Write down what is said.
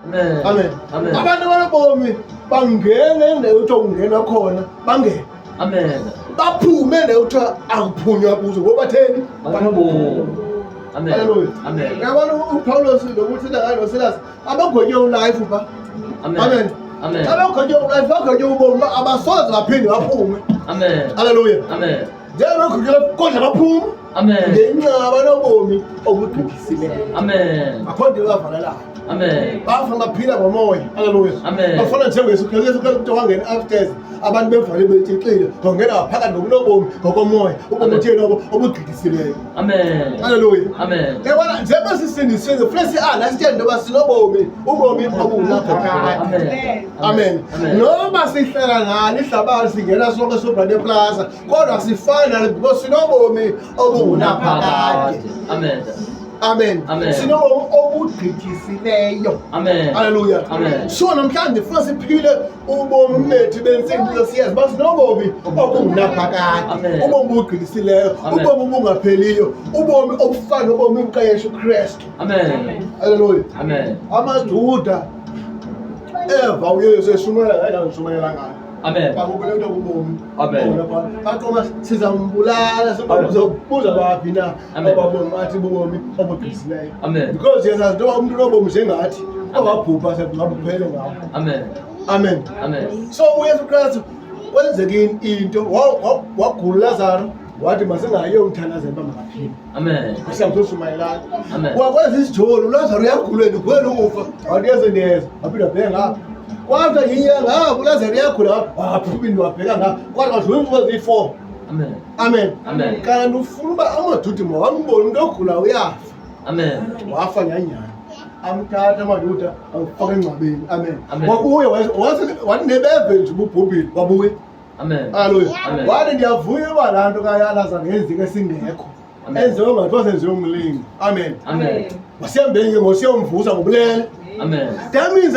Amen. Amen. Amen. Abantu banobomi bangena endawo ukuthi ungena khona bangena. Amen. Baphume endawo ukuthi akuphunywa kuzo ngoba batheni Banobomi. Amen. Hallelujah. Amen. Yabona uPaulos nokuthi ngalo Silas abagonywe ulife ba. Amen. Amen. Amen. Abagonywe ulife bagonywe ubomi abasoze baphinde baphume. Amen. Hallelujah. Amen. Njengoba khona kodwa baphume. Amen. Ngenxa banobomi obugqithisileyo. Amen. Akho nto bavalelayo. Amen. Bafana baphila ngomoya. Hallelujah. Amen. Bafana njengesu Yesu ukuthi wangena upstairs abantu bevale betshixile bangena phakathi ngokunobomi ngokomoya ubomuthi lobo obugqithisileyo. Amen. Hallelujah. Amen. Yabona njengoba sisindisiwe the flesh understand ngoba sinobomi ubomi obungaphakathi. Amen. Noma sihlala ngalo ihlabathi singena sonke sobrande plaza kodwa sifana because sinobomi obungaphakathi. Amen. Amen. Amen. Sinobomi obugqithisileyo. Amen. Hallelujah. Amen. So namhlanje funa siphile ubomi bethu bensimbi siyazi basi nobomi obungaphakathi. Amen. Ubomi obugqithisileyo, Amen. ubomi obungapheliyo, ubomi obufana nobomi bukaYesu Kristu. Amen. Hallelujah. Amen. AmaJuda eva uYesu eshumayela ngala ngishumayela ngayo. Amen. Bakubuleka ubomi. Amen. Baqoma sizambulala sokubuza baphi na Amen. ababomi bathi ubomi obugqithisileyo. Amen. Because yesazi njengoba umuntu nobomi njengathi owabhubha sekungabuphele ngawo. Amen. Amen. Amen. So uYesu Kristu kwenzekini into wagula Lazaro wathi masingayo umthandazela bamakaphila. Amen. Siyamthushumayelana. Amen. Wakwenza isijolo Lazaro yagulweni kwena ukufa wathi yezeneza waphinda bheka ngapha. Kwathi yinyanga uLazaro yagula waphinde wabheka ngapha kwathi wadlula eziyi4. Amen. Amen. Amen. Kanti ufuna uba amaJuda mawambone umuntu ogula uyafa. Amen. Wafa nyanyana. Amthatha amaJuda awufaka engcwabeni. Amen. Amen. Wabuye wathi nebeve nje ububhubhile wabuye. Amen. Hallelujah. Amen. Wathi ndiyavuya uba laa nto kaLazaro yenzike singekho. Amen. Enziwe ngathiwa senziwe umlingi. Amen. Amen. Wasiyambeni ngosiyomvusa ngobulele. Amen. That means